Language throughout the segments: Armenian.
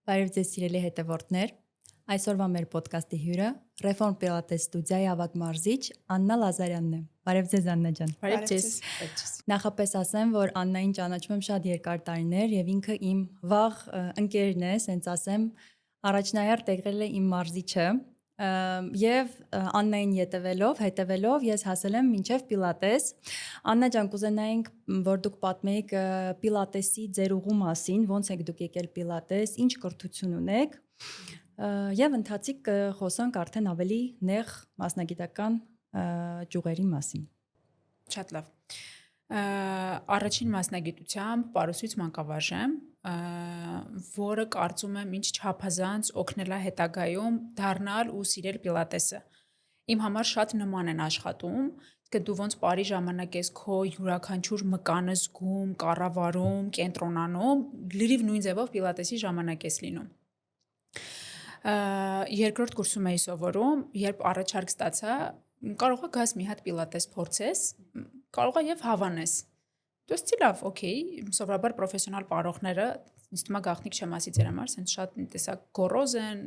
Բարև ձեզ սիրելի հետևորդներ, այսօրվա մեր ոդկասթի հյուրը Reform Pilates ստուդիայի ավագ մարզիչ Աննա Լազարյանն է։ Բարև ձեզ Աննա ջան։ Բարև ձեզ։ Նախապես ասեմ, որ Աննային ճանաչում եմ շատ երկար տարիներ եւ ինքը իմ վաղ ընկերն է, ասենց ասեմ, առաջնահերթ եղել է իմ մարզիչը եւ Աննային հետևելով ես հասել եմ մինչեւ Պիլատես։ Աննա ջան, կուզենայինք, որ դուք պատմեիք Պիլատեսի ձեր ուղու մասին, ոնց եք դուք եկել Պիլատես, ինչ կրթություն ունեք, եւ ընթացիկ կխոսանք արդեն ավելի նեղ մասնագիտական ճյուղերի մասին։ Շատ լավ։ Առաջին մասնագիտությամբ պարուսույց մանկավարժ եմ, որը կարծում եմ ինչ չափազանց օգնել է հետագայում դառնալ ու սիրել Պիլատեսը։ Իմ համար շատ նման են աշխատում, իսկ դու ոնց բարի ժամանակ ես քո յուրաքանչյուր մկանը զգում, կառավարում, կենտրոնանում, լրիվ նույն ձևով Պիլատեսի ժամանակ ես լինում։ Երկրորդ կուրսում էի սովորում, երբ առաջարկ ստացա, կարող է գաս մի հատ Պիլատես փորձես, կարող է եւ հավանես։ Դու ասեցի լավ, օքեյ, սովորաբար պրոֆեսիոնալ պարողները, ինձ թվում է գաղտնիք չեմ ասի ձեր համար, ասենց շատ տեսակ գոռոզ են,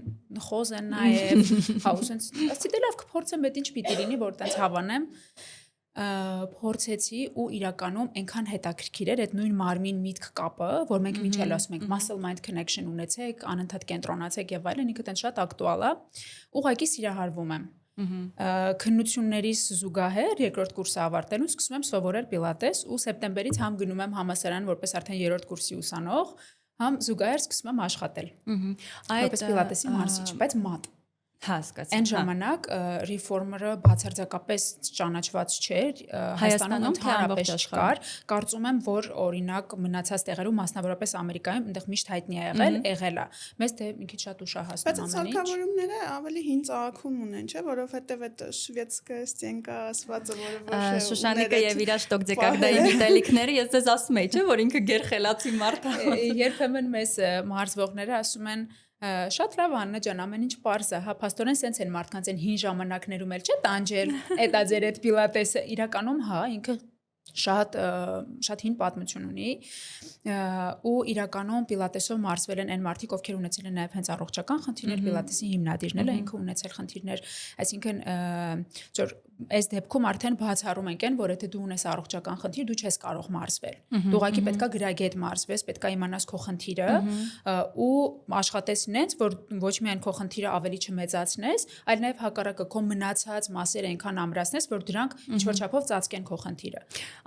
խոզ են նաեւ, հա, ասենց ասեցի դե լավ կփորձեմ, այդ ինչ պիտի լինի, որ տենց հավանեմ։ Փորձեցի ու իրականում այնքան հետաքրքիր էր այդ նույն մարմին միտք կապը, որ մենք ինչ էլ ասում ենք muscle mind connection ունեցեք, անընդհատ կենտրոնացեք եւ այլն, ինքը տենց շատ ակտուալ է։ Ուղղակի սիրահարվում եմ։ Քննություններիս զուգահեռ երկրորդ կուրսը ավարտելուն սկսում եմ սովորել Պիլատես ու սեպտեմբերից համ գնում եմ համալսարան որպես արդեն երրորդ կուրսի ուսանող, համ զուգահեռ սկսում եմ աշխատել։ Որպես Պիլատեսի մարզիչ, բայց մատ։ Հա, հասկացա։ Այն ժամանակ ռեֆորմերը բացարձակապես ճանաչված չէր, Հայաստանում ընդհանրապես չկար։ Կարծում եմ, որ օրինակ մնացած տեղերում, մասնավորապես Ամերիկայում, այնտեղ միշտ հայտնի եղել է։ Մեզ դե մի քիչ շատ ուշահասնում ամեն ինչ։ Բայց ցանկավորումները ավելի հին ծաղկում ունեն, չէ՞, որովհետև այդ շվեդսկա ստենկա ասվածը, որը Շուշանիկը եւ իր շտոկձեկագդայի գիտելիքները, ես ձեզ ասում եի, չէ՞, որ ինքը գերխելացի մարդ է։ Երբեմն մեզ մարզվողները ասում են շատ լավ Աննա ջան, ամեն ինչ պարզ է, հա, փաստորեն սենց են մարդկանց են հին ժամանակներում էլ չէ՞ տանջել, էտա ձեր այդ Պիլատեսը, իրականում հա, ինքը շատ հին պատմություն ունի ու իրականում Պիլատեսով մարզվել են այն մարդիկ, ովքեր ունեցել են նաև հենց առողջական խնդիրներ, Պիլատեսի հիմնադիրն էլ ինքը ունեցել խնդիրներ, այսինքն որ այս դեպքում արդեն բացառում ենք այն, որ եթե դու ունես առողջական խնդիր, դու չես կարող մարզվել։ Դու ուղղակի պետքա գրագետ մարզվես, պետքա իմանաս քո խնդիրը ու աշխատես նենց, որ ոչ միայն քո խնդիրը ավելի չմեծացնես, այլ նաև հակառակը քո մնացած մասերը այնքան ամրացնես, որ դրանք ինչ-որ չափով ծածկեն քո խնդիրը։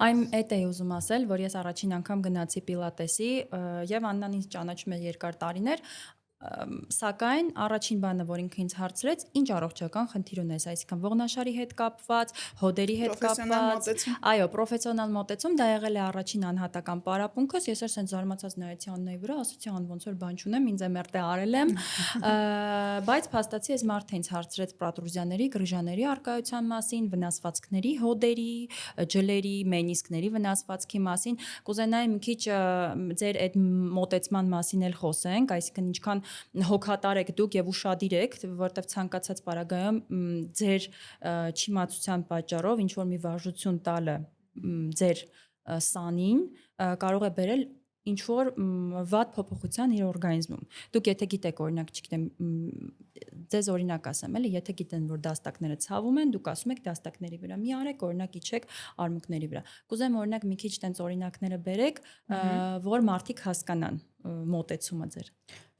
Այն էդ էի ուզում ասել, որ ես առաջին անգամ գնացի Պիլատեսի եւ Աննան ինձ ճանաչում է երկար տարիներ, սակայն առաջին բանը, որ ինքը ինձ հարցրեց, ինչ առողջական խնդիր ունես, այսինքն ողնաշարի հետ կապված, հոդերի հետ կապված, այո, պրոֆեսիոնալ մոտեցում, դա եղել է առաջին անհատական պարապմունքս, ես էլ sense զարմացած նայեցի Աննայի վրա, ասացի ան ոնց որ բան չունեմ, ինձ էմերտե արել եմ, բայց փաստացի այս մարդը ինձ հարցրեց պրոտրուզիաների, գրիժաների արկայության մասին, վնասվածքների, հոդերի, ջլերի, մենիսկների վնասվածքի մասին, կուզենայի մի քիչ ձեր այդ մոտեցման մասին էլ խոսենք, այսինքն ինչքան հոգատար եք դուք եւ ուշադիր եք, որտեվ ցանկացած պարագայում ձեր չիմացության պատճառով ինչ որ մի վարժություն տալը ձեր սանին կարող է բերել ինչ որ վատ փոփոխության իր օրգանիզմում։ Դուք եթե գիտեք, օրինակ, չգիտեմ, ձեզ օրինակ ասեմ, էլի, եթե գիտեն, որ դաստակները ցավում են, դուք ասում եք դաստակների վրա մի արեք, օրինակ իջեք արմունկների վրա։ Կուզեմ օրինակ մի քիչ տենց օրինակները բերեք, որ մարդիկ հասկանան մոտեցումը ձեր։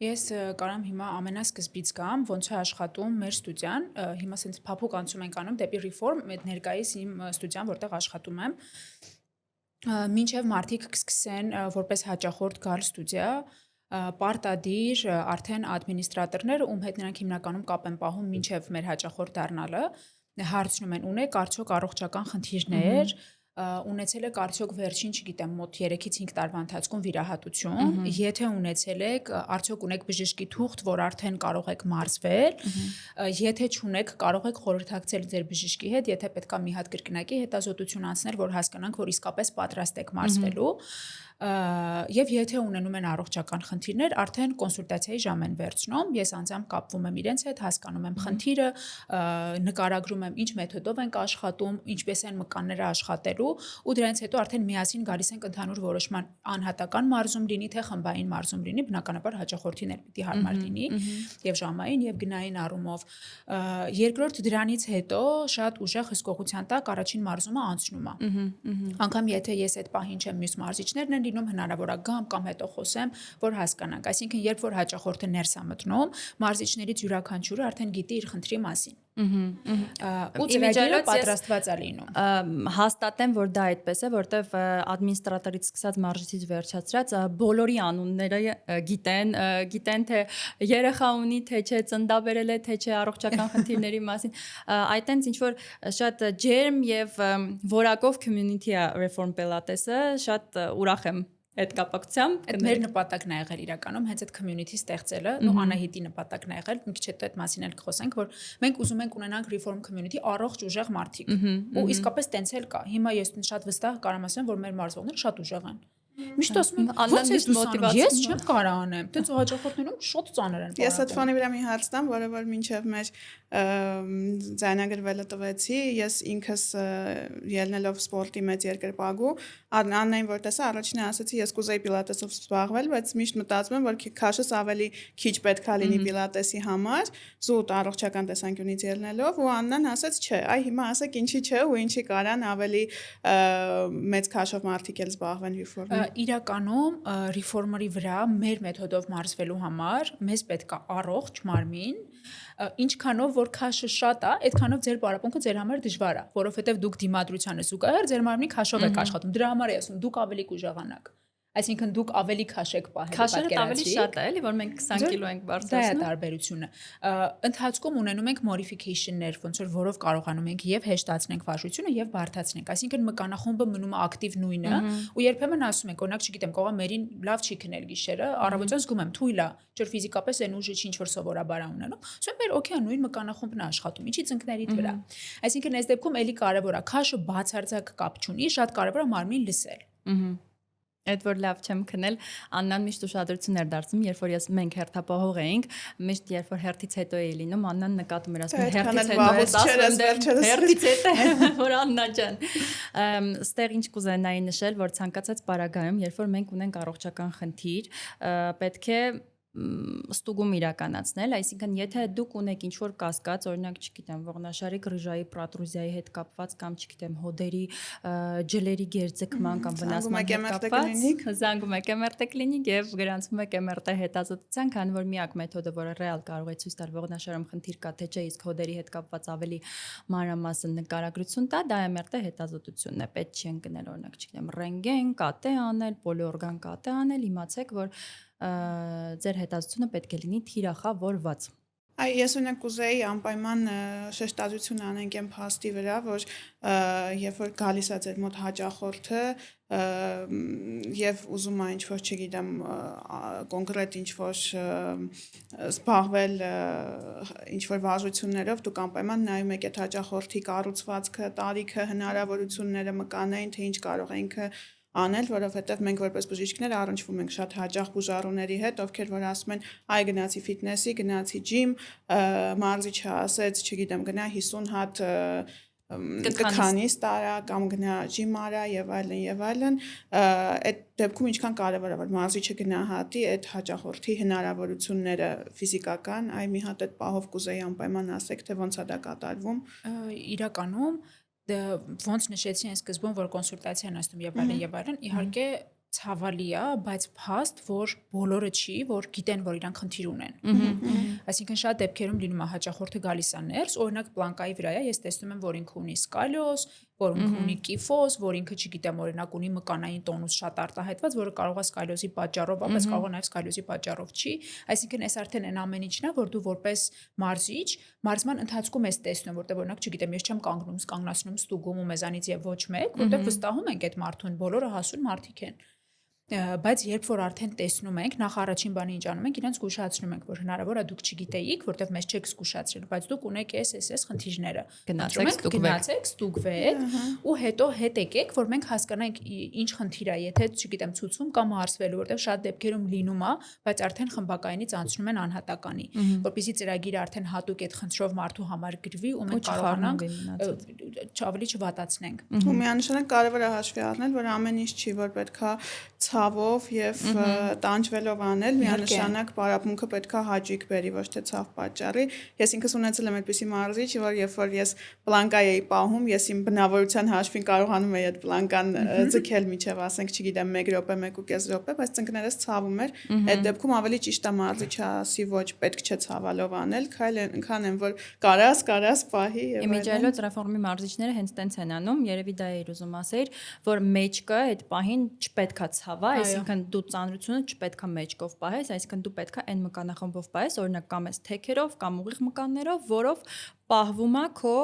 Ես կարամ հիմա ամենասկզբից գամ, ոնց է աշխատում մեր ստուդիան, հիմա ասենց փափուկ անցում ենք անում դեպի ռեֆորմ, այդ ներկայիս իմ ստուդիան, որտեղ աշխատում եմ, մինչև մարդիկ կսկսեն որպես հաճախորդ գալ ստուդիա, պարտադիր արդեն ադմինիստրատորները, ում հետ նրանք հիմնականում կապ են պահում մինչև մեր հաճախորդ դառնալը, հարցնում են, ունեք արդյոք առողջական խնդիրներ, ունեցել եք արդյոք վերջին, չգիտեմ, մոտ 3-ից 5 տարվա ընթացքում վիրահատություն, եթե ունեցել եք, արդյոք ունեք բժշկի թուղթ, որ արդեն կարող եք մարզվել, եթե չունեք, կարող եք խորհրդակցել ձեր բժշկի հետ, եթե պետքա մի հատ կրկնակի հետազոտություն անցնել, որ հասկանանք, որ իսկապես պատրաստ եք մարզվելու, Եվ եթե ունենում են առողջական խնդիրներ, արդեն կոնսուլտացիայի ժամ են վերցնում, ես անձամբ կապվում եմ իրենց հետ, հասկանում եմ խնդիրը, նկարագրում եմ ինչ մեթոդով ենք աշխատում, ինչպես են մկանները աշխատելու, ու դրանից հետո արդեն միասին գալիս ենք ընդհանուր որոշման անհատական մարզում լինի, թե խմբային մարզում լինի, բնականաբար հաճախորդին էլ պիտի հարմար լինի, եւ ժամային եւ գնային առումով։ Երկրորդ դրանից հետո շատ ուժեղ հսկողության տակ առաջին մարզումը անցնում է։ Անկամ եթե ես այդ պահին չեմ, մյուս մարզիչներն են լինում, հնարավոր է գամ կամ հետո խոսեմ, որ հասկանանք։ Այսինքն, երբ որ հաճախորդը ներս է մտնում, մարզիչներից յուրաքանչյուրը արդեն գիտի իր խնդրի մասին։ Ու ծրագիրը պատրաստված է լինում։ Հաստատեմ, որ դա այդպես է, որտեվ ադմինիստրատորից սկսած մարզիչից վերջացրած բոլորի անունները գիտեն թե երեխա ունի, թե չէ, ծննդաբերել է, թե չէ, առողջական խնդիրների մասին։ Այդտենց ինչ որ շատ ջերմ եւ որակով community է Reform Pilates-ը, շատ ուրախ եմ այդ կապակցությամբ։ Այդ մեր նպատակն է եղել իրականում, հենց այդ community ստեղծելը, ու Անահիտի նպատակն է եղել, մի քիչ հետո այդ մասին էլ կխոսենք, որ մենք ուզում ենք ունենանք Reform community առողջ ուժեղ մարդիկ։ Ու իսկապես տենց էլ կա։ Հիմա ես շատ վստահ կարամ ասեմ, որ մեր մարզողները շատ ուժեղ են։ Միշտ ասում եմ, ոնց է մոտիվացիա։ Ես չեմ կարող անեմ։ Դե հաճախորդներում շատ ծանր են։ Ես այդ ֆոնի վրա մի հարց տամ, որը որ մինչև մեր ձայնագրվելը տվեցի, ես ինքս ելնելով սպորտի մեծ երկրպագու, Աննային որ տեսա, առաջինը ասացի, ես կուզեի պիլատեսով զբաղվել, բայց միշտ մտածում եմ, որ քաշս ավելի քիչ պետքա լինի պիլատեսի համար, զուտ առողջական տեսանկյունից ելնելով, ու Աննան ասաց, չէ, այ հիմա ասեք ինչի չէ ու ինչի կարան ավելի մեծ քաշով մարդիկ էլ զբաղվեն ռիֆորմի։ Իրականում ռիֆորմերի վրա մեր մեթոդով մարզվելու համար մեզ պետք է առողջ մարմին, ինչքանով որ քաշը շատ է, այդքանով ձեր պարապմունքը ձեր համար դժվար է, որովհետև դուք դիմադրությանը զուգահեռ ձեր մարմնի քաշով եք աշխատում։ Դրա համար է ասում, դուք ավելի կուժեղանաք։ Այսինքն դուք ավելի քաշեք պահել, քաշերը ավելի շատ է, էլի, որ մենք 20 կիլո ենք բարձրացնում։ Դա է տարբերությունը։ Ընթացքում ունենում ենք modification-ներ, ոնց որ որով կարողանում ենք եւ հեշտացնենք վարժությունը եւ բարդացնենք։ Այսինքն մկանախումբը մնում է ակտիվ նույնը, ու երբեմն ասում ենք, օրինակ, չգիտեմ, կողամերին լավ չի քնել գիշերը, առավոտյան զգում եմ թույլ է, չէ՞ ֆիզիկապես այն ուժը չի ինչ որ սովորաբար է ունենում։ Ասում եմ, օքեյ, նույն մկանախումբն է աշխատում, ինչի ծնկներիդ վրա։ Այսինքն այս դեպքում էլի կարեւոր է քաշը բացարձակ կապ չունի, շատ կարեւոր է մարմին լսել։ Այդ որ լավ չեմ քնել, Աննան միշտ ուշադրություն էր դարձնում, երբ որ մենք հերթապահող էինք, միշտ երբ որ հերթից հետո էի լինում, Աննան նկատում էր, ասում հերթից հետո է, ասում հերթից հետո որ Աննա ջան։ Ստեղ ինչ կուզենայի նշել, որ ցանկացած պարագայում, երբ որ մենք ունենք առողջական խնդիր, պետք է ստուգում իրականացնել, այսինքն եթե դուք ունեք ինչ-որ կասկած, օրինակ, չգիտեմ, ողնաշարի գրժայի պրոտրուզիայի հետ կապված կամ չգիտեմ, հոդերի ջլերի գերձգման կամ վնասման հետ կապված, զանգում եք MRT կլինիկ եւ գրանցվում եք MRT հետազոտության, քանի որ միակ մեթոդը, որը ռեալ կարող է ցույց տալ ողնաշարում խնդիր կա թե չէ, իսկ հոդերի հետ կապված ավելի մանրամասն նկարագրություն տա, դա MRT հետազոտությունն է, պետք չի ընկնել, օրինակ, չգիտեմ, ռենտգեն, կատե անել, պոլիօրգան կատե անել, իմացեք, որ ձեր հետազոտությունը պետք է լինի թիրախավորված։ Այ ես ունենք կուզեի անպայման շեշտադրություն անենք այն փաստի վրա, որ երբ որ գալիս է ձեր մոտ հաճախորդը եւ ուզում է ինչ-որ, չգիտեմ, կոնկրետ ինչ-որ զբաղվել ինչ-որ վարժություններով, դուք անպայման նայում եք այդ հաճախորդի կառուցվածքը, տարիքը, հնարավորությունները, մկանային, թե ինչ կարող է ինքը անել, որովհետև մենք որպես բժիշկներ առնչվում ենք շատ հաճախ բուժառուների հետ, ովքեր որ ասում են, այ գնացի ֆիթնեսի, գնացի ջիմ, մարզիչը ասեց, չգիտեմ, գնա 50 հատ կքանիս տարա կամ գնա ջիմ արա եւ այլն, այդ դեպքում ինչքան կարեւոր է որ մարզիչը գնահատի այդ հաճախորդի հնարավորությունները ֆիզիկական, այ մի հատ այդ պահով կուզեի անպայման ասեք, թե ոնց է դա կատարվում։ Իրականում ոնց նշեցի այն սկզբում, որ կոնսուլտացիա են ասում եւ այլն, իհարկե ցավալի է, բայց փաստ, որ բոլորը չի, որ գիտեն, որ իրանք խնդիր ունեն։ Այսինքն շատ դեպքերում լինում է հաճախորդը գալիս է ներս, օրինակ պլանկայի վրա է, ես տեսնում եմ, որ ինքը ունի սկալիոզ, որ ինքը ունի կիֆոզ, որ ինքը, չգիտեմ, օրինակ ունի մկանային տոնուս շատ արտահայտված, որը կարող է սկալիոզի պատճառով, բայց կարող է նաև սկալիոզի պատճառով չի։ Այսինքն այս արդեն այն ամեն ինչն է, որ դու որպես մարզիչ մարզման ընթացքում ես տեսնում, որտեղ օրինակ, չգիտեմ, ես չեմ կանգնում, կանգնացնում, ստուգում ու մեզանից եւ ոչ մեկ, որտեղ վստահում ենք այդ մարդուն, բոլորը հասուն մարդիկ են։ Բայց երբ որ արդեն տեսնում ենք, նախ առաջին բանը ինչ անում ենք, իրենց զգուշացնում ենք, որ հնարավոր է դուք չգիտեիք, որտեղ մեզ չեք զգուշացրել, բայց դուք ունեք այս խնդիրները։ Գնացեք, ստուգվեք ու հետո հետ եկեք, որ մենք հասկանանք ինչ խնդիր է, եթե, չգիտեմ, ցուցում կամ հարսվելու, որտեղ շատ դեպքերում լինում է, բայց արդեն խմբակայինից անցնում են անհատականի, որպեսզի ծրագիրը արդեն հատուկ այդ խնդրով մարդու համար գրվի ու մենք կարողանանք ավելի չվատացնենք։ Ու միանշանակ կարևոր է հաշվի առնել, որ ամեն ինչ չի, որ պետքա ցավով եւ տանջվելով անել, միանշանակ պարապմունքը պետքա հաճույք բերի, ոչ թե ցավ պատճառի։ Ես ինքս ունեցել եմ այդպիսի մարզիչ, որ երբ որ ես բլանկա էի պահում, ես իմ բնավորության հաշվին կարողանում էի այդ բլանկան ձգել միջև, ասենք, չգիտեմ, 1 րոպե, 1.5 րոպե, բայց ծնկներս ցավում էր։ Այդ դեպքում ավելի ճիշտ է մարզիչը ասի, ոչ, պետք չէ ցավալով անել, քան են որ կարաս պահի եւ Իմիջիայլոց ռեֆորմի մարզիչները հենց տենց են անում, երևի դա էր ուզում ասեիր, որ մեջկը այդ պահին չպետքա ցավա, այսինքն դու ծանրությունը չպետքա մեջկով պահես, այսինքն դու պետքա այն մկանախմբով պահես, օրինակ կամ էս թեքերով կամ ուղիղ մկաններով, որով պահվում է քո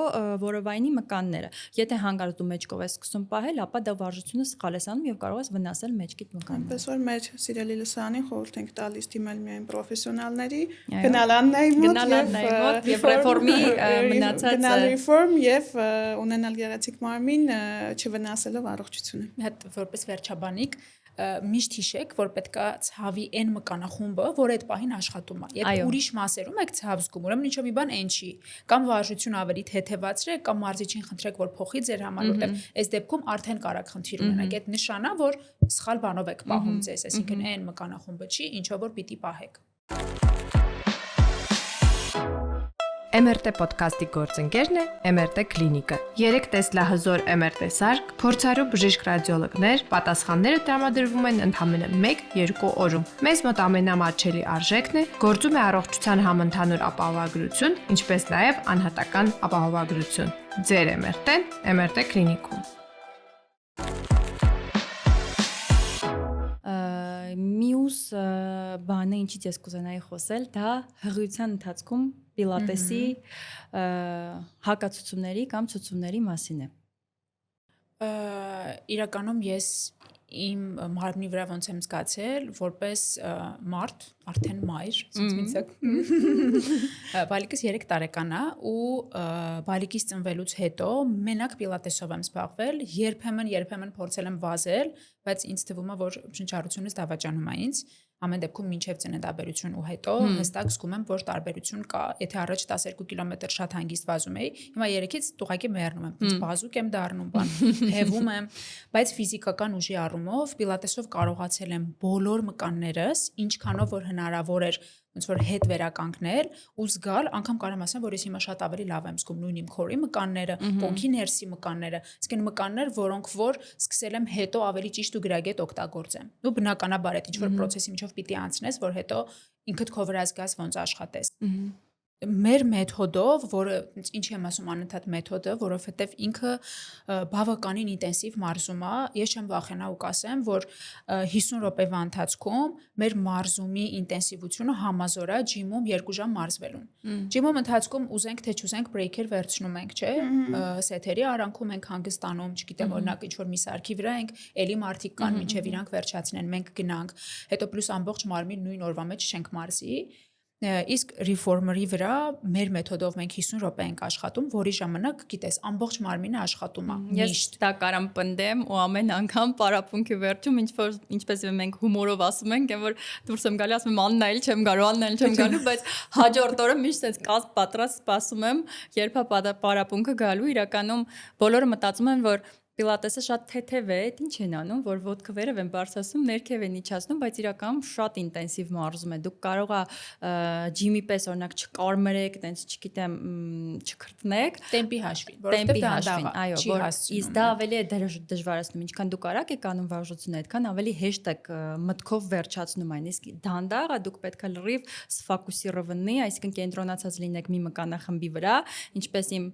որովայնի մկանները։ Եթե հանկարծ դու մեջկով ես սկսում պահել, ապա դա վարժությունը սխալ ես անում եւ կարող ես վնասել մեջքիդ մկանները։ Այնպես որ մեր սիրելի լսանին խորհուրդ ենք տալիս դիմել միայն պրոֆեսիոնալների, գնալանների մոտ եւ ռեֆորմի մնացած գնալ ռեֆորմ եւ ունենալ գեղեցիկ մարմին չվնասելով առողջությունը։ Հետ որպես վերջաբանիկ միշտ հիշեք, որ պետքա ցավի այն մկանախումբը, որ այդ պահին աշխատում է։ Եթե ուրիշ մասերում եք ցավ զգում, ուրեմն ինչ-որ մի բան այն չի, կամ վարժություն ավելի թեթևացրեք, կամ մարզիչին խնդրեք, որ փոխի ձեր համար, որտեղ այս դեպքում արդեն կարաք խնդիր ունենաք։ Այդ նշանա, որ սխալ բանով եք պահում ձեզ, այսինքն այն մկանախումբը չի, ինչով որ պիտի պահեք։ MRT ոդքասթի գործընկերն է MRT Կլինիկը։ 3 տեսլահզոր MRT սարք, փորձառու բժիշկ ռադիոլոգներ, պատասխանները տրամադրվում են ընդամենը 1-2 օրում։ Մեզ մոտ ամենամատչելի արժեքն է, գործում է առողջության համընդհանուր ապահովագրություն, ինչպես նաև անհատական ապահովագրություն։ Ձեր MRT-ն MRT Կլինիկում։ Մյուս բանը, ինչից ես կուզենայի խոսել, դա հղիության ընթացքում պիլատեսի հակացուցումների կամ ցուցումների մասին է։ Իրականում ես իմ մարմնի վրա ոնց եմ զգացել, որպես մարդ, արդեն մայր, բալիկս 3 տարեկան է ու բալիկից ծնվելուց հետո մենակ պիլատեսով եմ զբաղվել, երբեմն փորձել եմ վազել, բայց ինձ թվում է, որ շնչառությունից դավաճանում է ինձ, ամեն դեպքում մինչև ծննդաբերություն ու հետո հստակ զգում եմ, որ տարբերություն կա, եթե առաջ 12 կիլոմետր շատ հանգիստ վազում էի, հիմա 3-ից ուղղակի մեռնում եմ, ինձ բազուկ եմ դառնում, հևում եմ, բայց ֆիզիկական ուժի առումով պիլատեսով կարողացել եմ բոլոր մկաններս, ինչքանով որ հնարավոր էր ոնց որ հետ վերականգնել ու զգալ, անգամ կարամ ասեմ, որ ես հիմա շատ ավելի լավ եմ զգում նույն իմ քորի մկանները, կոնքի ներսի մկանները, իսկ այն մկաններ, որոնք որ սկսել եմ հետո ավելի ճիշտ ու գրագետ օգտագործեմ։ Ու բնականաբար այդ ինչ որ process-ի միջով պիտի անցնես, որ հետո ինքդ քո վրա զգաս ոնց աշխատես։ Մեր մեթոդով, որը ինչի եմ ասում անընդհատ մեթոդը, որովհետև ինքը բավականին ինտենսիվ մարզում է, ես չեմ վախենա ու կասեմ, որ 50 րոպեվա ընթացքում մեր մարզումի ինտենսիվությունը համազոր է ջիմում 2 ժամ մարզվելուն։ Ջիմում ընթացքում ուզենք թե չուզենք բրեյքեր վերցնում ենք, չէ՞, սեթերի արանքում ենք հանգստանում, չգիտեմ, օրինակ ինչ որ մի սարքի վրա ենք, էլի մարդիկ կան, մինչև իրանք վերջացնեն, մենք գնանք, հետո պլյուս ամբողջ մարմին նույն օրվա մեջ չենք մարզի։ Իսկ ռեֆորմերի վրա մեր մեթոդով մենք 50 րոպե ենք աշխատում, որի ժամանակ, գիտես, ամբողջ մարմինը աշխատում է։ Ես դա կարամ պնդեմ ու ամեն անգամ պարապմունքի վերջում ինչպես մենք հումորով ասում ենք, որ դուրս եմ գալի, ասում եմ աննայել չեմ գալու, բայց հաջորդ օրը միշտ այս կաստ պատրաստ սպասում եմ, երբ է պարապմունքը գալու, իրականում բոլորը մտածում են, որ պիլատեսը շատ թեթև է, ինչ են անում, որ ոտքը վերև են բարձրացնում, ներքև են իջացնում, բայց իրականում շատ ինտենսիվ մարզում է։ Դուք կարող է ջիմի պես օրինակ չկարմրեք, տենց չգիտեմ, չքրտնեք, տեմպի հաշվին, որովհետև դա անդաղ է, չի հասցնում։ Իսկ դա ավելի է դժվարացնում, ինչքան դուք արագ եք անում վարժությունը, այդքան ավելի հեշտ եք մտքով վերջացնում այն։ Իսկ դանդաղ է, դուք պետք է լրիվ սֆոկուսիրովանի, այսինքն կենտրոնացած լինեք մի մկանախմբի վրա, ինչպես իմ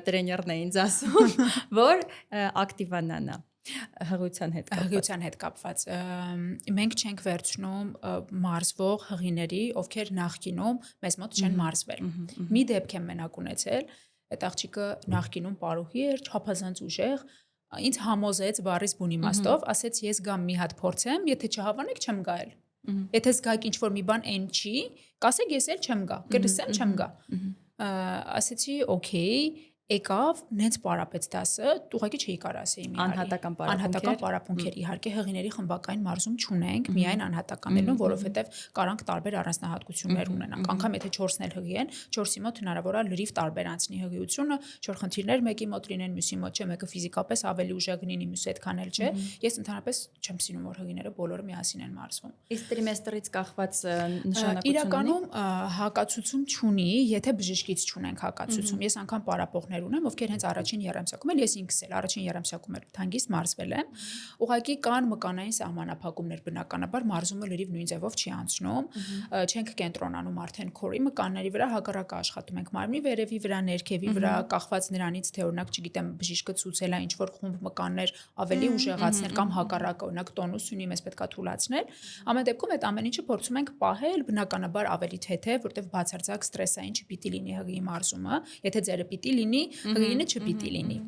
տրեներն է ինձ ասում, որ ակտիվանանա հղիության հետ կապված։ Մենք չենք վերցնում մարզվող հղիների, ովքեր նախկինում մեզ մոտ չեն մարզվել։ Մի դեպք եմ մենակ ունեցել, այդ աղջիկը նախկինում պարուհի էր, չափազանց ուժեղ, ինձ համոզեց բառից բուն իմաստով, ասեց ես գամ մի հատ փորձեմ, եթե չհավանեք չեմ գալ։ Եթե զգաք ինչ-որ մի բան այն չի, կասեք ես էլ չեմ գա, կլսեմ չեմ գա։ Ասեցի, օքեյ, եկավ, նենց պարապեց դասը, ուղղակի չէի կարող ասեի մի անհատական պարապմունքեր, իհարկե հղիների խմբակային մարզում չունենք, միայն անհատականներն, որովհետև կարանք տարբեր առանձնահատկություններ ունենանք։ Անկամ եթե 4-ն էլ հղի են, 4-ի մոտ հնարավոր է լրիվ տարբեր անցնի հղիությունը, 4 խնդիրներ մեկի մոտ լինեն, մյուսի մոտ չէ, մեկը ֆիզիկապես ավելի ուժեղ լինի, մյուսը այդքան էլ չէ։ Ես ընդհանրապես չեմ սիրում որ հղիները բոլորը միասին են մարզվում։ Իսկ տրիմեստրից կախված նշանակություն իրականում հակացություն չունի, եթե բժշկից չունենք հակացություն։ Ես անգամ պարապողներ ունեմ, ովքեր հենց առաջին երամսյակում էլ ես ինքս էլ առաջին երամսյակում էլ թանգիստ մարզվել եմ։ Ուղղակի կան մկանային սահմանափակումներ, բնականաբար մարզումը լրիվ նույն ձևով չի անցնում, չենք կենտրոնանում արդեն քորի մկանների վրա, հակառակը աշխատում ենք մարմնի վերևի վրա, ներքևի վրա, կախված նրանից թե օրինակ, չգիտեմ, բժիշկը ցուցել է ինչ-որ խումբ մկաններ ավելի ուժեղացնել կամ հակառակը, օրինակ տոնուս ունի, մեզ պետքա թուլացնել։ Ամեն դեպքում այդ ամեն ինչը փորձում ենք պահել, բնականաբար ավելի թեթև, որտեղ բացարձակ ստրեսային չպիտի լինի հղի մարզումը, եթե ձերը պիտի լինի, հղինը չպիտի լինի։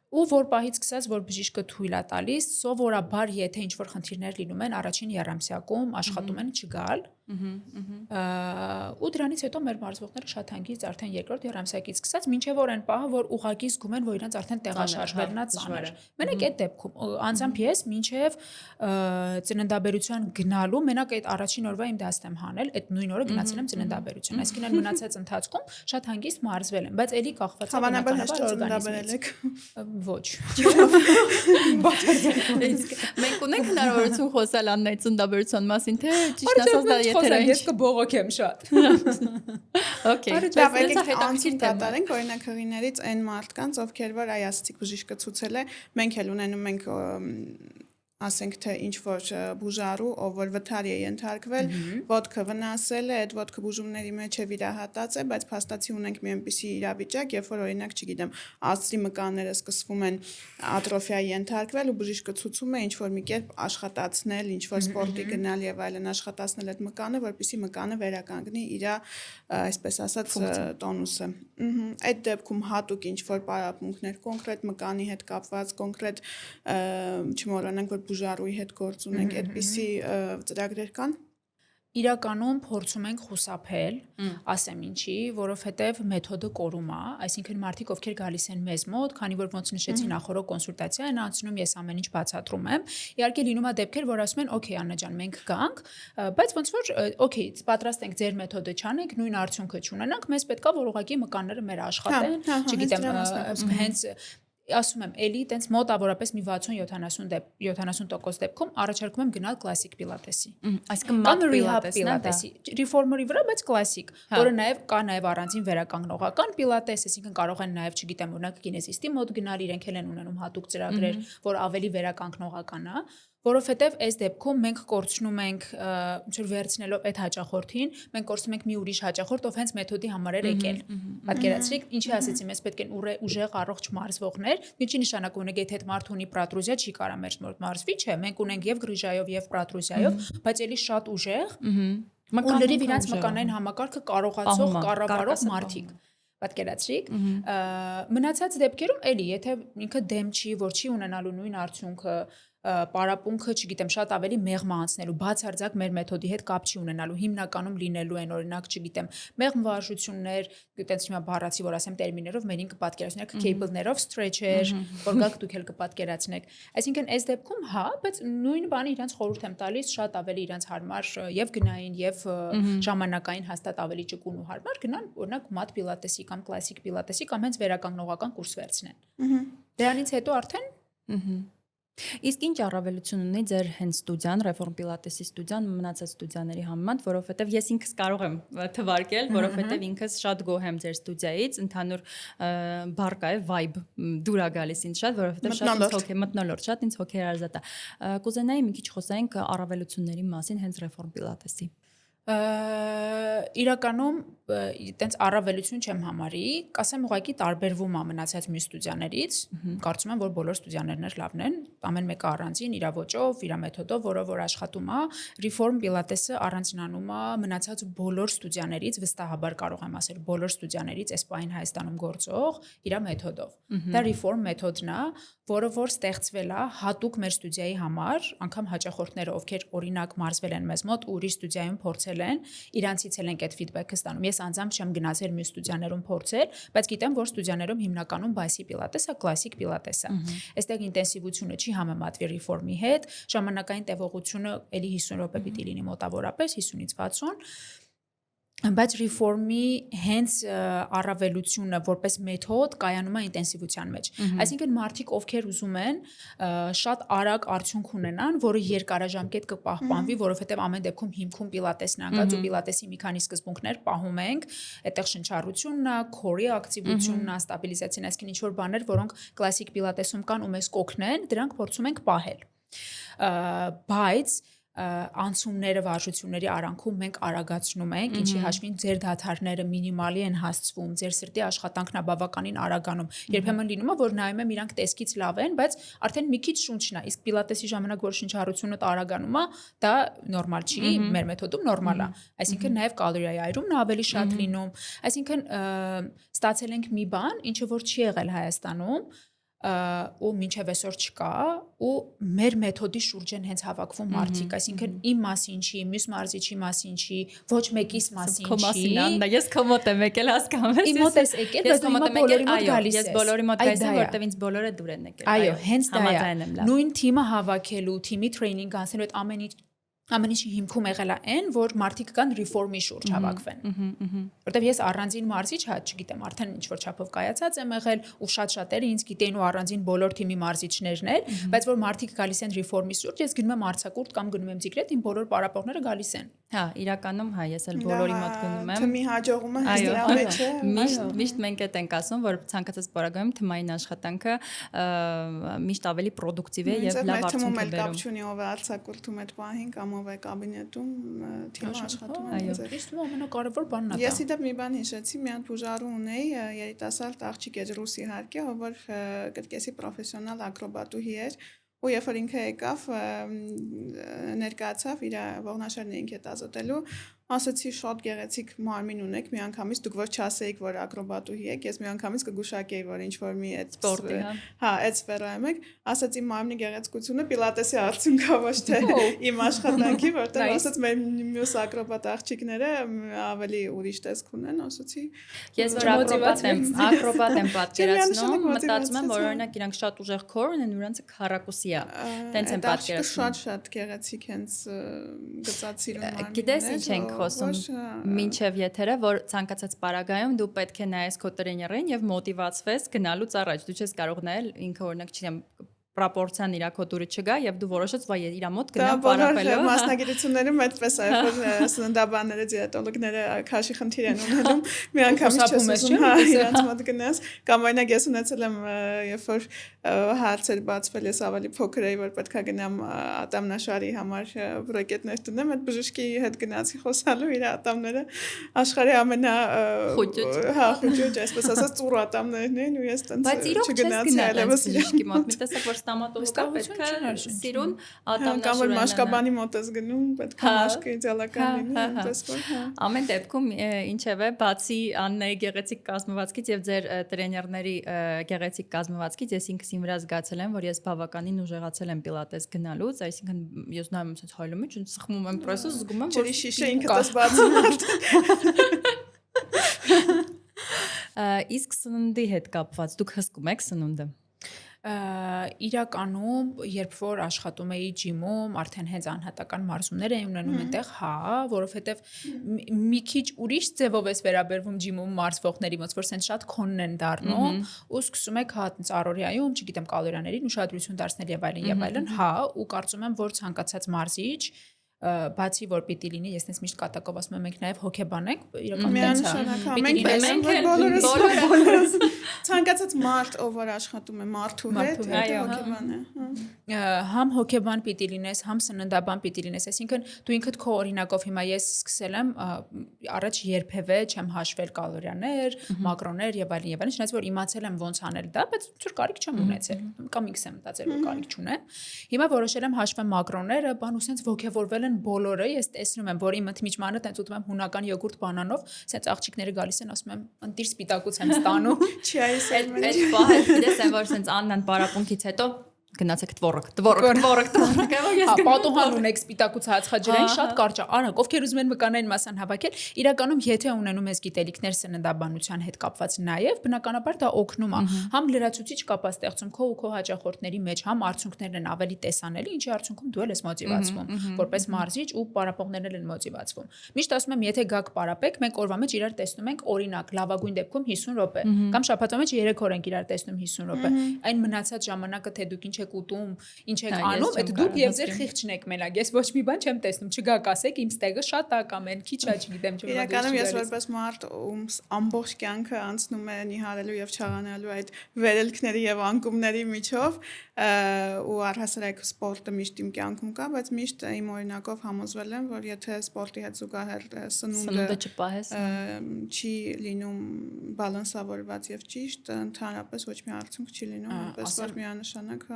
Ու որ պահից սկսած, որ բժիշկը թույլ է տալիս, սովորաբար եթե ինչ-որ խնդիրներ լինում են, առաջին երամսյակում աշխատում են չգալ։ Ու դրանից հետո մեր մարզվողները շատ հանգիստ արդեն երկրորդ երամսյակից սկսած մինչև որ այն պահը, որ ուղղակի զգում են, որ իրենց արդեն տեղաշարժվելն է ծանր։ Մենակ այդ դեպքում անձամբ ես մինչև ծննդաբերության գնալու մենակ այդ առաջին օրվա իմ դաստ եմ հանել, այդ նույն օրը գնացել եմ ծննդաբերություն։ Այսինքն այն մնացած ընթացքում շատ հանգիստ մարզվել եմ, բայց էլի կախված է բնականաբար ոչ։ Իսկ մենք ունենք հնարավորություն խոսալ Աննայի ծննդաբերության մասին, թե ճիշտ ասած դա եթերային ես կբողոքեմ շատ։ Okay։ Լավ, եկեք անցում կատարենք օրինակ հղիներից այն մարդկանց, ովքեր որ այ ասացիք բժիշկը ցուցել է, մենք էլ ունենում ենք ասենք թե ինչ որ բուժարու, ով որ վթարի է ենթարկվել, ոտքը վնասել է, այդ ոտքը բուժումների մեջ է վիրահատած է, բայց փաստացի ունենք մի այնպիսի իրավիճակ, երբ որ օրինակ, չգիտեմ, ածրի մկանները սկսվում են ատրոֆիայի ենթարկվել ու բժիշկը ցուցում է ինչ որ մի կերպ աշխատացնել, ինչ որ սպորտի գնալ եւ այլն աշխատացնել այդ մկանը, որպեսզի մկանը վերականգնի իր, այսպես ասած, տոնուսը։ Այդ դեպքում հատուկ ինչ որ պարապմունքներ կոնկրետ մկանի հետ կապված, կոնկրետ չմոռանանք որ բուժարուի հետ գործ ունենք, այդպիսի ծրագրեր կան։ Իրականում փորձում ենք խուսափել, ասեմ ինչի, որովհետև մեթոդը կորում է, այսինքն մարդիկ ովքեր գալիս են մեզ մոտ, քանի որ ոնց նշեցի նախորդ կոնսուլտացիա են անցնում, ես ամեն ինչ բացատրում եմ։ Իհարկե լինում է դեպքեր, որ ասում են, օքեյ Աննա ջան, մենք գանք, բայց ոնց որ օքեյ, պատրաստ ենք ձեր մեթոդը չանենք, նույն արդյունքը չունենանք, մեզ պետքա որ ուղղակի մկանները մեր աշխատեն, չգիտեմ, հենց ասում եմ, էլի տենց մոտավորապես մի 60-70% դեպքում առաջարկում եմ գնալ կլասիկ պիլատեսի։ Այսինքն մատ պիլատեսի, ռիֆորմերի վրա, բայց կլասիկ, որը նաև կա նաև առանձին վերականգնողական պիլատես, այսինքն կարող են նաև, չգիտեմ, օրինակ կինեզիստի մոտ գնալ, իրենք էլ են ունենում հատուկ ծրագրեր, որ ավելի վերականգնողական է, որովհետև այս դեպքում մենք կորցնում ենք, ինչ որ վերցնելով այդ հաճախորդին, մենք կորցնում ենք մի ուրիշ հաճախորդ, ով հենց մեթոդի համար էր եկել։ Պատկերացրիք, ինչի ասեցի, մեզ պետք են ուժեղ առողջ մարզվողներ, ինչի նշանակում ունի, եթե այդ մարդ ունի պրատրուզիա, չի կարա մեր մոտ մարզվի, չէ, մենք ունենք եւ գրիժայով եւ պրատրուզիայով, բայց էլի շատ ուժեղ, ու լրիվ իրանց մկանային համակարգը կարողացող, կառավարող մարդիկ։ Պատկերացրիք, մնացած դեպքերում էլի, եթե ինքը դեմ չի, որ չի ունենալու նույն արդյունքը, պարապմունքը, չգիտեմ, շատ ավելի մեղմ անցնելու, բացարձակ մեր մեթոդի հետ կապ չի ունենալու, հիմնականում լինելու են, օրինակ, չգիտեմ, մեղմ վարժություններ, այտենց հիմա բառացի, որ ասեմ տերմիներով, մերին կպատկերացնեք cable-ներով stretcher, որ գաք դուք էլ կպատկերացնեք։ Այսինքն, այս դեպքում հա, բայց նույն բանը իրանց խորհուրդ եմ տալիս, շատ ավելի իրանց հարմար եւ գնային եւ ժամանակային հաստատ ավելի ճկուն ու հարմար գնան, օրինակ, մատ պիլատեսի կամ կլասիկ պիլատեսի կամ հենց վերականգնողական կուրս վերցնեն։ Դրանից հետո արդեն Իսկ ինչ առավելություն ունի ձեր հենց ստուդիան, Reform Pilates-ի ստուդիան մնացած ստուդիաների համեմատ, որովհետև ես ինքս կարող եմ թվարկել, որովհետև ինքս շատ գոհ եմ ձեր ստուդիայից, ընդհանուր բառ կա է vibe, դուր է գալիս ինձ շատ, որովհետև շատ ինձ հոգ է մթնոլորտ, շատ ինձ հոգեարազատ է։ Կուզենայի մի քիչ խոսենք առավելությունների մասին հենց Reform Pilates-ի։ Իրականում այտենց առավելություն չեմ համարի, կասեմ ուղղակի տարբերվում է մնացած մյուս ստուդիաներից, կարծում եմ որ բոլոր ստուդիաներն լավն են, ամեն մեկը առանձին իր ոճով, իր մեթոդով, որ աշխատում է, Reform Pilates-ը առանձնանում է մնացած բոլոր ստուդիաներից, վստահաբար կարող եմ ասել, բոլոր ստուդիաներից Էսպանիան Հայաստանում գործող իր մեթոդով։ Դա Reform մեթոդն է, որը որ ստեղծվել է հատուկ մեր ստուդիայի համար, անգամ հաճախորդները, ովքեր օրինակ մարզվել են մեզ մոտ ու ուրիշ ստուդիայում փորձել են, իրանցից էլ ենք այդ ֆիդբեքը ստանում։ Ես անձամբ չեմ գնացել մյուս ստուդիաներում փորձել, բայց գիտեմ, որ ստուդիաներում հիմնականում բայսի պիլատեսը, կլասիկ պիլատեսը։ Այստեղ ինտենսիվությունը չի համեմատվի Reform-ի հետ, ժամանակային տևողությունը էլի 50 րոպե պիտի լինի մոտավորապես 50-ից 60, բայց Reform-ի հենց առավելությունը որպես մեթոդ կայանում է ինտենսիվության մեջ։ Այսինքն մարդիկ, ովքեր ուզում են շատ արագ արդյունք ունենան, որը երկարաժամկետ կպահպանվի, որովհետև ամեն դեպքում հիմքում պիլատեսն է անկած ու պիլատեսի մի քանի սկզբունքներ պահում ենք, այդտեղ շնչառությունն է, քորի ակտիվությունն է, ստաբիլիզացիան, այսինքն ինչ որ բաներ, որոնք կլասիկ պիլատեսում կան ու մեզ կօգնեն, դրանք փորձում ենք պահել։ Բայց անցումները վարժությունների արանքում մենք արագացնում ենք, ինչի հաշվին ձեր դադարները մինիմալի են հասցվում, ձեր սրտի աշխատանքն է բավականին արագանում։ Երբեմն լինում է, որ նայում եմ իրանք տեսքից լավ են, բայց արդեն մի քիչ շունչն է, իսկ պիլատեսի ժամանակ որ շնչառությունը արագանում է, դա նորմալ չի, մեր մեթոդում նորմալ է։ Այսինքն նաև կալորիայի այրումն է ավելի շատ լինում։ Այսինքն ստացել ենք մի բան, ինչը որ չի եղել Հայաստանում, ու մինչև այսօր չկա ու մեր մեթոդի շուրջ են հենց հավաքվում մարդիկ, այսինքն իմ մասին չի, մյուս մարզիչի մասին չի, ոչ մեկիս մասին չի։ Ես քո մոտ եմ եկել, հասկանում ես։ Իմ մոտ ես եկել, բայց հիմա բոլորի մոտ գալիս ես։ Ես բոլորի մոտ գալիս եմ, որտեվ ինձ բոլորը դուր են եկել։ Այո, հենց դա է։ Նույն թիմը հավաքելու, թիմի տրեյնինգ անցնելու այդ ամեն ինչի հիմքում եղել է այն, որ մարդիկ կան Reform-ի շուրջ հավաքվեն։ Որտեվ ես առանձին մարզիչ, չգիտեմ, արդեն ինչ որ չափով կայացած եմ եղել ու շատ-շատերը ինձ գիտեին ու առանձին բոլոր թիմի մարզիչներն են, բայց որ մարդիկ գալիս են Reform-ի շուրջ, ես գնում եմ արձակուրդ կամ գնում եմ Ձիգրետ, իմ բոլոր պարապողները գալիս են։ Հա, իրականում հա, ես էլ բոլորի մոտ գնում եմ։ Թմի հաջողումը հենց դրա մեջ է։ Միշտ մենք այդ ենք ասում, որ ցանկացած պարագայում թմային աշխատանքը միշտ ավելի պրոդուկտիվ է եւ լավ արդյունք է բերում։ Կապ չունի ով է արձակուրդում այդ պահին կամ ով է կաբինետում, թիմը աշխատում է։ Իսկ ամենակարևոր բանն է դա։ Ես իդեպ մի բան հիշեցի, մի հատ բուժարու ունեի, երիտասարդ աղջիկ էր, ռուս իհարկե, ով որ կրկեսի պրոֆեսիոնալ ակրոբատուհի էր, ու երբ որ ինքը եկավ ներկայացավ իր ողնաշարն էինք հետազոտելու, ասացի շատ գեղեցիկ մարմին ունեք, մի անգամից դուք որ չասեիք, որ ակրոբատուհի եք, ես մի անգամից կգուշակեի, որ ինչ որ մի այդ սպորտի, հա, այդ սֆերայում եք, ասացի մարմնի գեղեցկությունը պիլատեսի արդյունք է, ոչ թե իմ աշխատանքի, որտեղ ասաց մեր մյուս ակրոբատ աղջիկները ավելի ուրիշ տեսք ունեն, ասացի։ Ես որ ակրոբատ եմ պատկերացնում, մտածում եմ, որ օրինակ իրանք շատ ուժեղ քոր ունեն, նրանց քառակուսի է։ Տենց եմ պատկերացնում։ Շատ գեղեցիկ հենց գծացիրուն մարմին։ Գիտես ինչ ենք խոսում մինչև եթերը, որ ցանկացած պարագայում դու պետք է նայես քո տրեյներին եւ մոտիվացվես գնալուց առաջ։ Դու չես կարող նայել ինքը օրինակ չգիտեմ պրոպորցիան իր կոդուրը չգա եւ դու որոշած վայ իր մոտ գնամ պարապելու։ Դա մասնագիտություններում այդպես է, որ սննդաբանները, դիետոլոգները քաշի խնդիր են ունենում, մի անգամից չես ուզում իրանց մոտ գնաս, կամ օրինակ ես ունեցել եմ, երբ որ հարցեր բացվել, ես ավելի փոքր էի, որ պետք է գնամ ատամնաշարի համար բրոկետներ տնեմ, այդ բժշկի հետ գնացի խոսալու, իր ատամները աշխարհի ամենա խոճուճ, այսպես ասած, ծուռ ատամներն են ու ես տենց չգնացի այլևս բժշկի մոտ, մի տեսակ որ ստամատոլոգը պետք է սիրուն ատամնաշուրն կամ որ մաշկաբանի մոտ ես գնում, պետք է մաշկը իդեալական լինի, այնպես որ հա։ Ամեն դեպքում ինչևէ, բացի Աննայի գեղեցիկ կազմվածքից եւ ձեր տրեյներների գեղեցիկ կազմվածքից, ես ինքս իմ վրա զգացել եմ, որ ես բավականին ուժեղացել եմ պիլատես գնալուց, այսինքն ես նայում եմ ցած հայլում եմ, սխմում եմ պրեսը, զգում եմ, որ շիշը ինքդ ես բացում։ Իսկ սննդի հետ կապված դուք հսկում եք սնունդը։ Իրականում, երբ որ աշխատում էի ջիմում, արդեն հենց անհատական մարզումներ էի ունենում այնտեղ, հա, որովհետև մի քիչ ուրիշ ձևով էս վերաբերվում ջիմում մարզվողների մոտ, որ սենց շատ քոնն են դառնում, ու սկսում եք հա ծառորիայում, չգիտեմ, կալորիաներին ուշադրություն դարձնել եւ այլն, հա, ու կարծում եմ, որ ցանկացած մարզիչ բացի որ պիտի լինի, ես ես միշտ կատակով ասում եմ, մենք նաև հոգեբան ենք, իրականում միանշանակ, մենք բոլորս ցանկացած մարդ, ով որ աշխատում է մարդու հետ, հոգեբան է։ Համ հոգեբան պիտի լինես, համ սննդաբան պիտի լինես, այսինքն դու ինքդ քո օրինակով հիմա ես սկսել եմ առաջ երբևէ չեմ հաշվել կալորիաներ, մակրոներ եւ այլն, չնայած որ իմացել եմ ոնց անել դա, բայց ցույց կարիք չեմ ունեցել, կամ ինքս եմ մտածել որ կարիք չունեմ։ Հիմա որոշել եմ հաշվեմ մակրոները, բան ու սենց ոգևորվել են բոլորը, ես տեսնում եմ, որ իմ ընդմիջմանը տենց ուտում եմ հունական յոգուրտ բանանով, սենց աղջիկները գալիս են, ասում եմ, ընտիր սպիտակուց եմ ստանում։ Չի այս Այդ պահը գիտես այն որ սենց Աննան պարապմունքից հետո գնացեք տվորակ պատուհան ունեք սպիտակուց հացխաջրային շատ կարճ արանք ովքեր ուզում են մկանային մասան հավաքել իրականում եթե ունենում ես գիտելիքներ սննդաբանության հետ կապված նաև բնականաբար դա օգնում է համ լրացուցիչ կապ է ստեղծում քո ու քո հաճախորդների մեջ համ արդյունքներն են ավելի տեսանելի ինչի արդյունքում դու ես մոտիվացվում որպես մարզիչ ու պարապողներն են մոտիվացվում միշտ ասում եմ եթե գաք պարապեք մենք օրվա մեջ իրար տեսնում ենք օրինակ լավագույն դեպքում 50 րոպե կամ շաբաթվա մեջ 3 օր ենք իրար տեսնում 50 րոպե այն մնացած ժամանակը թե դուք ինչ եք ուտում, ինչ եք անում, այդ դուք եւ ձեր խիղճն եք մենակ։ Ես ոչ մի բան չեմ տեսնում, չգաք ասեք, իմ ստեգը շատ է կամ են քիչ է, չգիտեմ, չեմ իրականում ես որպես մարդ ում ամբողջ կյանքը անցնում է նիհարելու եւ չաղանալու այդ վերելքների եւ անկումների միջով ու առհասարակ սպորտը միշտ իմ կյանքում կա, բայց միշտ իմ օրինակով համոզվել եմ, որ եթե սպորտի հետ զուգահեռ սնունդը չպահես, չի լինում բալանսավորված եւ ճիշտ, ընդհանրապես ոչ մի արդյունք չի լինում, այնպես որ միանշանակ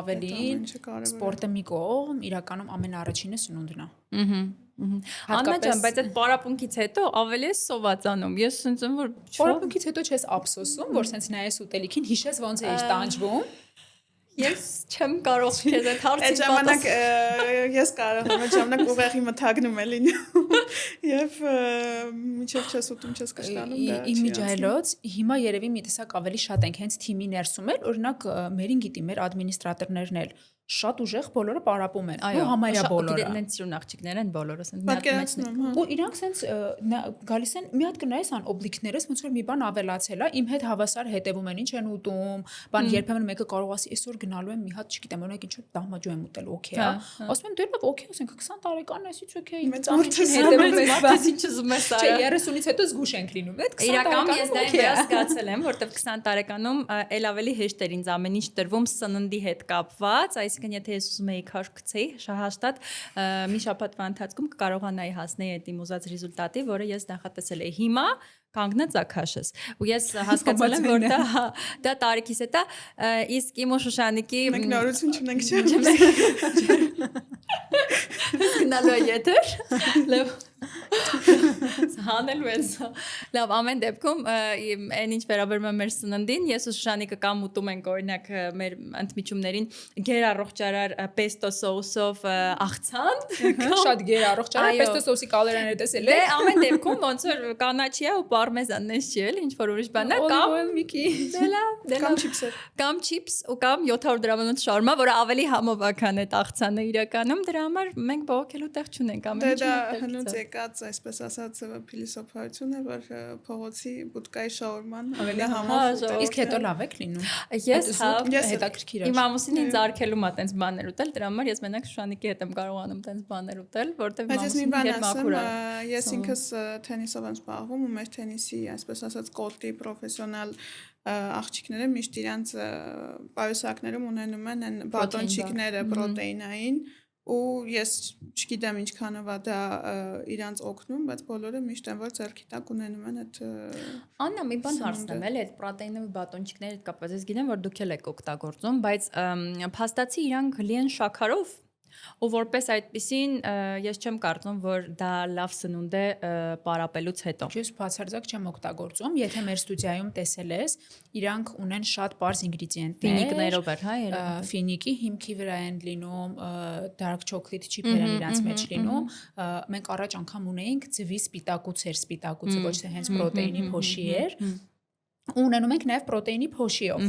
ավելին սպորտը մի կողմ, իրականում ամենաառաջինը սնունդն է։ Աննա ջան, բայց այդ պարապմունքից հետո ավելի է սովածանում։ Ես ասում որ պարապմունքից հետո չես ափսոսում, որ սենց նայես ուտելիքին, հիշես ոնց էիր տանջվում։ Ես չեմ կարող քեզ այդ հարցին ժամանակ ես կարող եմ այդ ժամանակ ուղեղի մթագնում է լինում եւ միջով չես ուտում չես կշտանում դա իմ միջայլոց հիմա երևի մի տեսակ ավելի շատ ենք հենց թիմի ներսում էլ օրինակ մերին գիտի մեր ադմինիստրատորներն էլ շատ ուժեղ բոլորը պարապում են ու համարյա բոլորը դրանց սիրուն աղջիկներ են բոլորը պատկերացնում ու իրանք սենց գալիս են մի հատ կնայես ան օբլիկներս ոնց որ մի բան ավելացել է իմ հետ հավասար հետևում են ինչ են ուտում բան երբեմն մեկը կարող ասի այսօր գնալու եմ մի հատ չգիտեմ օրինակ ինչ որ դահմաջո եմ ուտել օքեյ է ասում եմ դե լավ օքեյ ասենք 20 տարեկան ես ինչ օքեյ մեծ մարդը հետևում ես բաց ինչ ուզում ես չէ 30-ից հետո զգուշ ենք լինում այդ 20 իրականում ես դա վերահսկացել եմ որտեվ 20 տարեկանում ել ավելի հեշտ էր ինձ ամեն ինչ տրվում սննդի հետ կապված այսինքն եթե ես ուզում էի քաշ գցեի հաստատ մի շաբաթվա ընթացքում կկարողանայի հասնել այդ իմ ուզած ռեզուլտատի որը ես նախատեսել էի հիմա կանգնած ակաշս ու ես հասկացել եմ որ դա տարիքիս հետ է իսկ իմ ու Շուշանիկի մենք նորություն չունենք գնալու է եթեր լավ հանելու ես լավ ամեն դեպքում այն ինչ վերաբերում է մեր սննդին ես ու Շուշանիկը կամ ուտում ենք օրինակ մեր ընդմիջումներին գերառողջարար pesto սոուսով աղցան շատ գերառողջարար pesto սոուսի կալորիաները տեսել եք դե ամեն դեպքում ոնց որ կանաչիա ու պարմեզանն էս չի էլ ինչ որ ուրիշ բան է կամ միկի կամ չիփս ու կամ 700 դրամանոց շարմա որը ավելի համովական է աղցանը իրականում դրա համար մենք բողոքելու տեղ չունենք ամեն ինչ դա հնուց եկած այսպես ասած փիլիսոփայություն է որ փողոցի բուտկայի շաուրման ավելի համով իսկ հետո լավ եք լինում ես հետաքրքիր է իմ ամուսինը ինձ արգելում է տենց բաներ ուտել դրա համար ես մենակ Շուշանիկի հետ եմ կարողանում տենց բաներ ուտել որտեվ ամուսինը հետ մաքուր է ես ինքս թենիսով եմ զբաղվում ու մեր թենիսի այսպես ասած կորտի պրոֆեսիոնալ աղջիկները միշտ իրանց պայուսակներում ունենում են այն բատոնչիկները պրոտեինային ու ես չգիտեմ ինչքանով է դա իրանց օգնում, բայց բոլորը միշտ են որ ձեռքի տակ ունենում են այդ Աննա մի բան հարցնեմ էլի այդ պրոտեինովի բատոնչիկների հետ կապված ես գիտեմ որ դուք էլ եք օգտագործում, բայց փաստացի իրանք լի են շաքարով ու որպես այդպեսին ես չեմ կարծում որ դա լավ սնունդ է պարապելուց հետո ես բացարձակ չեմ օգտագործում եթե մեր ստուդիայում տեսել ես իրանք ունեն շատ པարզ ինգրեդիենտներ ֆինիկներով էր հա ֆինիկի հիմքի վրա են լինում dark chocolate chip-եր են իրանց մեջ լինում մենք առաջ անգամ ունեինք ձվի սպիտակուց էր սպիտակուցը ոչ թե հենց պրոտեինի փոշի էր ու ունենում ենք նաև պրոտեինի փոշիով։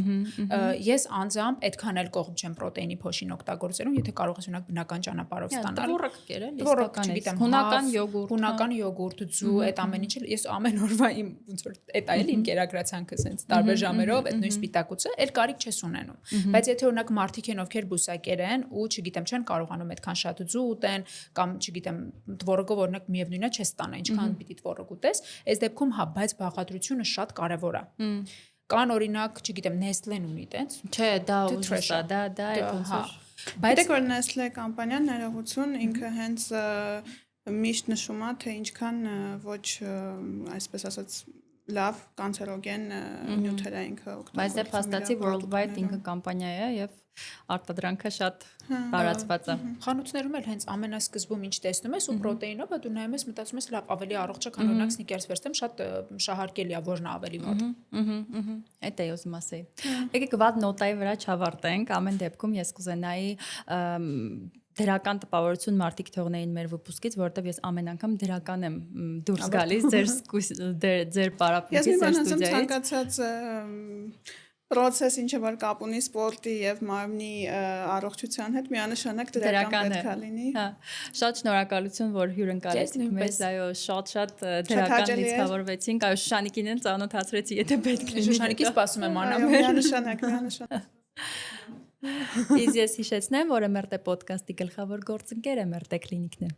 Ես անձամբ այդքան էլ կողմ չեմ պրոտեինի փոշին օգտագործելու, եթե կարող ես ունակ բնական ճանապարհով ստանալ։ Տվորը կերել, Տվորը, չգիտեմ, հունական յոգուրտ, հունական յոգուրտ, ձու, այդ ամեն ինչը ես ամեն օրվա իմ ոնց որ այդ այլ իմ կերակրացանքը sense տարբեր ժամերով այդ նույն սպիտակուցը, այլ կարիք չես ունենում։ Բայց եթե օրինակ մարդիկ են ովքեր բուսակեր են ու չգիտեմ չեն կարողանում այդքան շատ ձու ուտեն կամ չգիտեմ տվորոգով օրինակ միևնույնն է չես ստանա, ինչքան պիտի տվորոգ ուտես, այս դեպքում հա, բայց բաղադրությունը շատ կարևոր է։ Կան օրինակ, չգիտեմ, Nestle-ն ունի տենց։ Չէ, դա ուզա, դա է ոնց որ։ Բայց որ Nestle կամպանիան ներողություն ինքը հենց միշտ նշում է, թե ինչքան ոչ, այսպես ասած, լավ կանցերոգեն նյութեր է ինքը օգտագործում։ Բայց դե փաստացի worldwide ինքը կամպանիա է եւ արտադրանքը շատ տարածված է։ Խանութներում էլ հենց ամենասկզբում ինչ տեսնում ես ու պրոտեինով դու նայում ես մտածում ես լավ ավելի առողջ է, քան օրինակ Snickers վերստեմ շատ շահարկելի է, որն է ավելի մոտ։ Այդ է ուզում ասեի։ Եկեք վատ նոտայի վրա չավարտենք, ամեն դեպքում ես կուզենայի դրական տպավորություն մարդիկ թողնեին մեր վիպուսկից, որովհետև ես ամեն անգամ դրական եմ դուրս գալիս ձեր պարապմունքից, ձեր ստուդիայից։ Ցանկացած process ինչը որ կապ ունի սպորտի եւ մարմնի առողջության հետ միանշանակ դրական պետք է լինի։ Հա, շատ շնորհակալություն, որ հյուրընկալեցիք մեզ, այո, շատ դրական լիցքավորվեցինք, այո, Շուշանիկին էլ ծանոթացրեցի, եթե պետք լինի։ Շուշանիկի սպասում եմ անամեր։ Միանշանակ։ Իսկ ես հիշեցնեմ, որ MRT podcast-ի գլխավոր գործընկերը MRT Clinic-ն է։